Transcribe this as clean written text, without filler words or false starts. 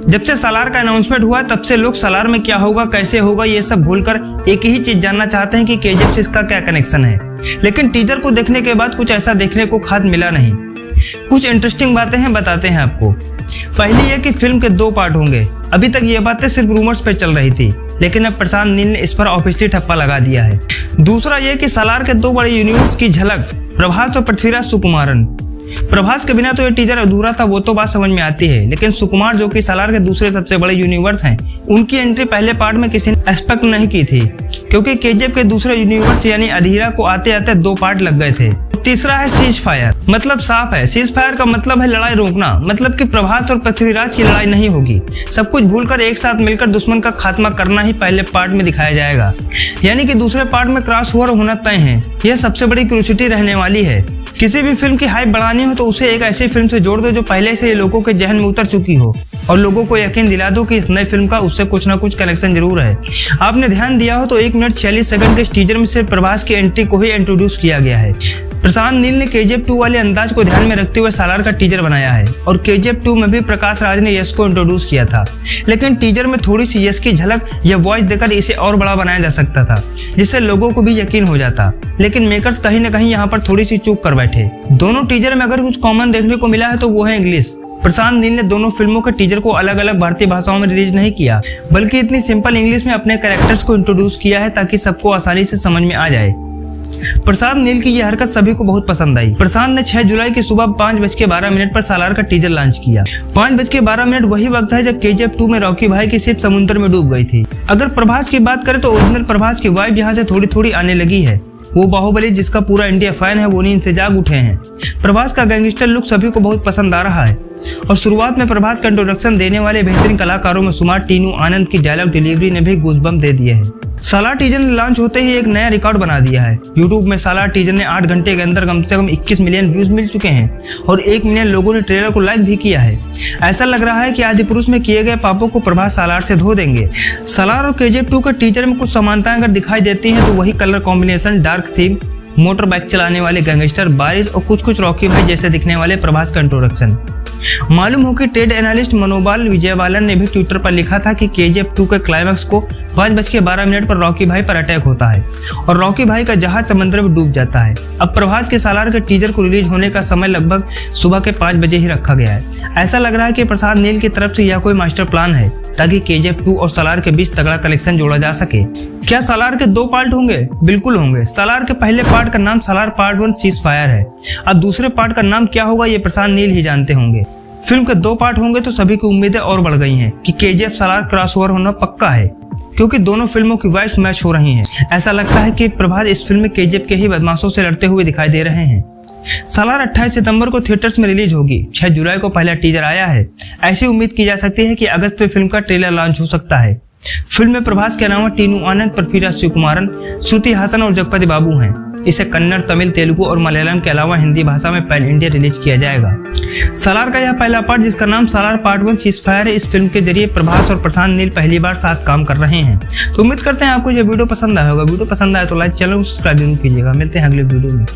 जब से सालार का अनाउंसमेंट हुआ तब से लोग सालार में क्या होगा, कैसे होगा, ये सब भूलकर एक ही चीज जानना चाहते हैं कि केजीएफ से इसका क्या कनेक्शन है। लेकिन टीजर को देखने के बाद कुछ ऐसा देखने को खास मिला नहीं। कुछ इंटरेस्टिंग बातें हैं, बताते हैं आपको। पहली ये कि फिल्म के 2 पार्ट होंगे। अभी तक ये बातें सिर्फ रूमर्स पे चल रही थी, लेकिन अब प्रशांत नील ने इस पर ऑफिशियली ठप्पा लगा दिया है। दूसरा ये कि सालार के 2 बड़े यूनिवर्स की झलक प्रभास और पृथ्वीराज सुकुमारन। प्रभास के बिना तो ये टीजर अधूरा था, वो तो बात समझ में आती है, लेकिन सुकुमार जो कि सालार के दूसरे सबसे बड़े यूनिवर्स हैं, उनकी एंट्री पहले पार्ट में किसी ने एक्सपेक्ट नहीं की थी, क्योंकि केजीएफ के दूसरे यूनिवर्स यानी अधीरा को आते आते 2 पार्ट लग गए थे। तीसरा है सीज फायर, मतलब साफ है। सीज फायर का मतलब है लड़ाई रोकना, मतलब कि प्रभास और पृथ्वीराज की लड़ाई नहीं होगी। सब कुछ भूलकर एक साथ मिलकर दुश्मन का खात्मा करना ही पहले पार्ट में दिखाया जाएगा, यानी कि दूसरे पार्ट में क्रॉस ओवर होना तय है। यह सबसे बड़ी क्यूरियोसिटी रहने वाली है। किसी भी फिल्म की हाइप बढ़ानी हो तो उसे एक ऐसी फिल्म से जोड़ दो जो पहले से लोगों के जहन में उतर चुकी हो, और लोगों को यकीन दिला दो कि इस नई फिल्म का उससे कुछ ना कुछ कनेक्शन जरूर है। आपने ध्यान दिया हो तो 1 मिनट 46 सेकंड के इस टीजर में सिर्फ प्रभास की एंट्री को ही इंट्रोड्यूस किया गया है। प्रशांत नील ने केजीएफ 2 वाले अंदाज को ध्यान में रखते हुए सालार का टीजर बनाया है, और केजीएफ 2 में भी प्रकाश राज ने यश को इंट्रोड्यूस किया था, लेकिन टीजर में थोड़ी सी यश की झलक या वॉइस देकर इसे और बड़ा बनाया जा सकता था, जिससे लोगों को भी यकीन हो जाता। लेकिन मेकर्स कहीं न कहीं यहाँ पर थोड़ी सी चूक कर बैठे। दोनों टीजर में अगर कुछ कॉमन देखने को मिला है तो वो है इंग्लिश। प्रशांत नील ने दोनों फिल्मों के टीजर को अलग अलग भारतीय भाषाओं में रिलीज नहीं किया, बल्कि इतनी सिंपल इंग्लिश में अपने कैरेक्टर्स को इंट्रोड्यूस किया है ताकि सबको आसानी से समझ में आ जाए। प्रशांत नील की यह हरकत सभी को बहुत पसंद आई। प्रशांत ने 6 जुलाई की सुबह 5:12 पर सालार का टीजर लॉन्च किया। 5:12 वही वक्त है जब केजीएफ 2 में रॉकी भाई की शिप समुद्र में डूब गई थी। अगर प्रभास की बात करें तो ओरिजिनल प्रभास की वाइब यहाँ से थोड़ी थोड़ी आने लगी है। वो बाहुबली जिसका पूरा इंडिया फैन है वो नींद से जाग उठे हैं। प्रभास का गैंगस्टर लुक सभी को बहुत पसंद आ रहा है, और शुरुआत में प्रभास का इंट्रोडक्शन देने वाले बेहतरीन कलाकारों में सुमार टीनू आनंद की डायलॉग डिलीवरी ने भी गूज़बम्प दे दिए हैं। सालार टीजर ने लॉन्च होते ही एक नया रिकॉर्ड बना दिया है। यूट्यूब में सालार टीजर ने 8 घंटे के अंदर कम से कम 21 मिलियन व्यूज मिल चुके हैं, और 1 मिलियन लोगों ने ट्रेलर को लाइक भी किया है। ऐसा लग रहा है कि आदिपुरुष में किए गए पापों को प्रभास सालार से धो देंगे। सालार और केजीएफ 2 के टीजर में कुछ समानताएं अगर दिखाई देती हैं तो वही colour combination, dark theme, motor bike चलाने वाले गैंगस्टर, बारिश और कुछ रॉकी भाई जैसे दिखने वाले प्रभास का इंट्रोडक्शन। मालूम हो कि ट्रेड एनालिस्ट मनोबाल विजयवालन ने भी ट्विटर पर लिखा था कि केजीएफ 2 के क्लाइमैक्स को 5:12 पर रॉकी भाई पर अटैक होता है और रॉकी भाई का जहाज समुद्र में डूब जाता है। अब प्रभास के सालार के टीजर को रिलीज होने का समय लगभग सुबह के 5 बजे ही रखा गया है। ऐसा लग रहा है कि प्रशांत नील की तरफ से यह कोई मास्टर प्लान है ताकि केजीएफ 2 और सालार के बीच तगड़ा कलेक्शन जोड़ा जा सके। क्या सालार के 2 पार्ट होंगे? बिल्कुल होंगे। सालार के पहले पार्ट का नाम सालार पार्ट 1 सीज फायर है। अब दूसरे पार्ट का नाम क्या होगा ये प्रशांत नील ही जानते होंगे। फिल्म के 2 पार्ट होंगे तो सभी की उम्मीदें और बढ़ गई हैं कि केजीएफ सालार क्रॉसओवर होना पक्का है, क्योंकि दोनों फिल्मों की वाइब्स मैच हो रही हैं। ऐसा लगता है कि प्रभास इस फिल्म में केजीएफ के ही बदमाशों से लड़ते हुए दिखाई दे रहे हैं। सालार 28 सितंबर को थिएटर्स में रिलीज होगी। 6 जुलाई को पहला टीजर आया है। ऐसी उम्मीद की जा सकती है कि अगस्त में फिल्म का ट्रेलर लॉन्च हो सकता है। फिल्म में प्रभास के अलावा टीनू आनंद, पृथ्वीराज सुकुमारन, श्रुति हासन और जगपति बाबू हैं। इसे कन्नड़, तमिल, तेलुगु और मलयालम के अलावा हिंदी भाषा में पैन इंडिया रिलीज किया जाएगा। सालार का यह पहला पार्ट, जिसका नाम सालार पार्ट 1 सीज फायर है, इस फिल्म के जरिए प्रभास और प्रशांत नील पहली बार साथ काम कर रहे हैं। तो उम्मीद करते हैं आपको यह वीडियो पसंद आया होगा। वीडियो पसंद आया तो लाइक, चैनल को सब्सक्राइब जरूर कीजिएगा। मिलते हैं अगले वीडियो में।